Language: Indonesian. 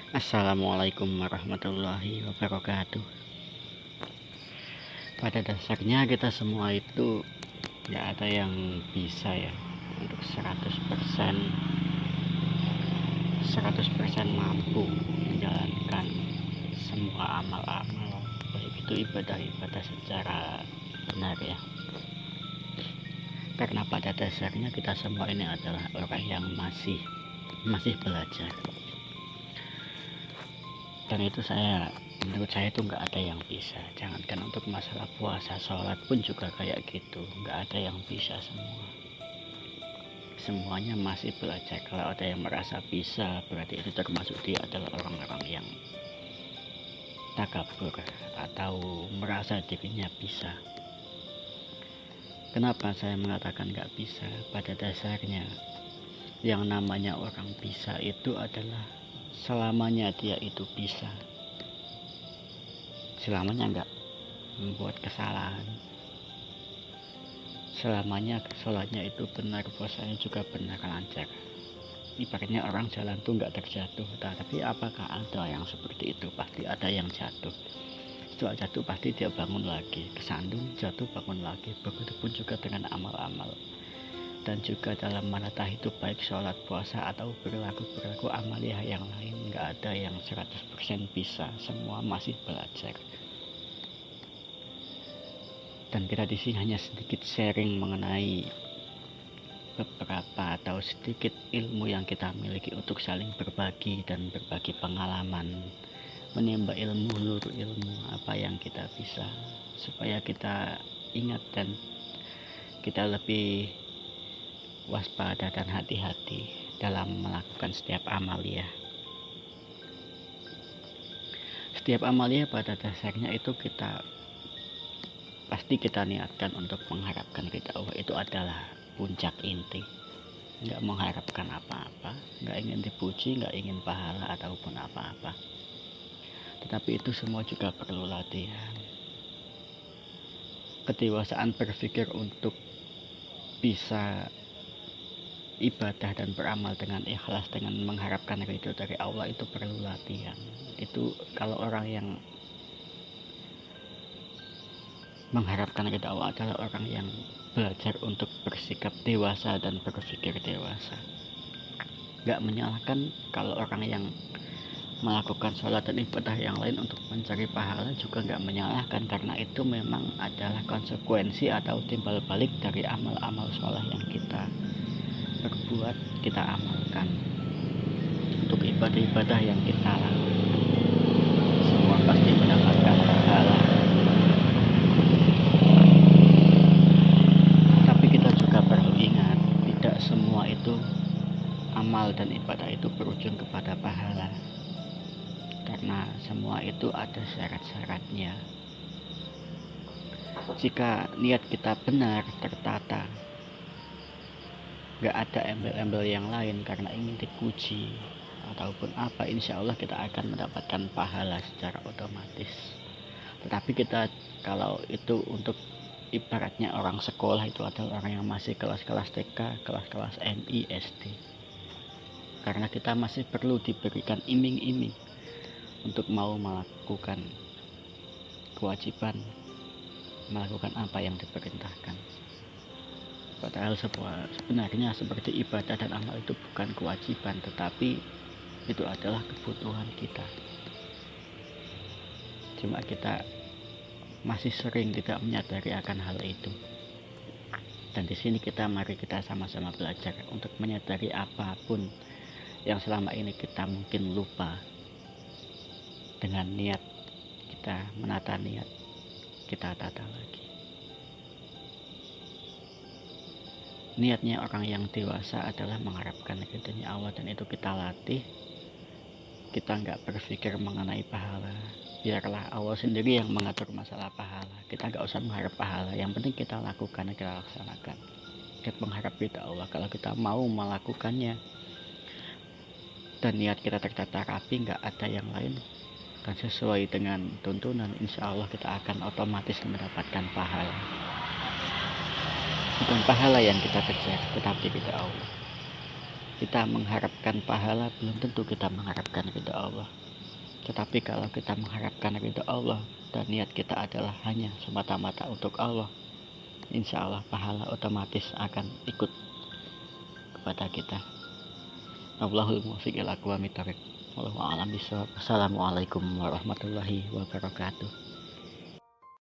Assalamualaikum warahmatullahi wabarakatuh. Pada dasarnya kita semua itu nggak ada yang bisa ya untuk 100% mampu menjalankan semua amal-amal, baik itu ibadah-ibadah secara benar ya. Karena pada dasarnya kita semua ini adalah orang yang masih belajar. Dan itu menurut saya itu nggak ada yang bisa. Jangankan untuk masalah puasa, sholat pun juga kayak gitu, nggak ada yang bisa semuanya masih belajar. Kalau ada yang merasa bisa, berarti itu termasuk dia adalah orang-orang yang takabur atau merasa dirinya bisa. Kenapa saya mengatakan nggak bisa? Pada dasarnya yang namanya orang bisa itu adalah selamanya dia itu bisa, selamanya nggak membuat kesalahan, selamanya sholatnya itu benar, puasanya juga benar, lancar. Ibaratnya orang jalan tuh nggak terjatuh. Tapi apakah ada yang seperti itu? Pasti ada yang jatuh. Setelah jatuh pasti dia bangun lagi, kesandung, jatuh, bangun lagi. Begitupun juga dengan amal-amal. Dan juga dalam menata hidup, baik sholat, puasa, atau perilaku amaliyah yang lain, nggak ada yang 100% bisa. Semua masih belajar. Dan kita di sini hanya sedikit sharing mengenai beberapa atau sedikit ilmu yang kita miliki untuk saling berbagi dan berbagi pengalaman, menimba ilmu apa yang kita bisa, supaya kita ingat dan kita lebih waspada dan hati-hati dalam melakukan setiap amalia. Setiap amalia pada dasarnya itu pasti kita niatkan untuk mengharapkan ridha Allah. Itu adalah puncak inti. Nggak mengharapkan apa-apa, nggak ingin dipuji, nggak ingin pahala ataupun apa-apa. Tetapi itu semua juga perlu latihan, kedewasaan berpikir untuk bisa ibadah dan beramal dengan ikhlas, dengan mengharapkan ridho dari Allah, itu perlu latihan. Itu kalau orang yang mengharapkan ridho Allah adalah orang yang belajar untuk bersikap dewasa dan berpikir dewasa. Gak menyalahkan kalau orang yang melakukan sholat dan ibadah yang lain untuk mencari pahala juga gak menyalahkan, karena itu memang adalah konsekuensi atau timbal balik dari amal-amal sholat yang kita berbuat, kita amalkan untuk ibadah-ibadah yang kita lakukan. Semua pasti mendapatkan pahala. Tapi kita juga perlu ingat, tidak semua itu amal dan ibadah itu berujung kepada pahala, karena semua itu ada syarat-syaratnya. Jika niat kita benar, tertata, gak ada embel-embel yang lain karena ingin dipuji ataupun apa, insya Allah kita akan mendapatkan pahala secara otomatis. Tetapi kita kalau itu untuk ibaratnya orang sekolah, itu adalah orang yang masih kelas-kelas TK, kelas-kelas MI, SD, karena kita masih perlu diberikan iming-iming untuk mau melakukan kewajiban, melakukan apa yang diperintahkan. Padahal sebenarnya seperti ibadah dan amal itu bukan kewajiban, tetapi itu adalah kebutuhan kita. Cuma kita masih sering tidak menyadari akan hal itu. Dan di sini mari kita sama-sama belajar untuk menyadari apapun yang selama ini kita mungkin lupa. Dengan niat kita menata niat, kita tata lagi. Niatnya orang yang dewasa adalah mengharapkan ridhonya Allah, dan itu kita latih. Kita nggak berpikir mengenai pahala, biarlah Allah sendiri yang mengatur masalah pahala. Kita nggak usah mengharap pahala, yang penting kita lakukan, kita laksanakan. Kita mengharap ridha Allah. Kalau kita mau melakukannya dan niat kita tertata rapi, nggak ada yang lain, dan sesuai dengan tuntunan, insya Allah kita akan otomatis mendapatkan pahala. Bukan pahala yang kita kejar, tetapi ridha Allah. kita mengharapkan pahala, belum tentu kita mengharapkan ridha Allah. Tetapi kalau kita mengharapkan ridha Allah dan niat kita adalah hanya semata-mata untuk Allah, insya Allah pahala otomatis akan ikut kepada kita. Allahul muwaffiq ila aqwamit thoriq. Wallahu a'lam bishawab. Assalamualaikum warahmatullahi wabarakatuh.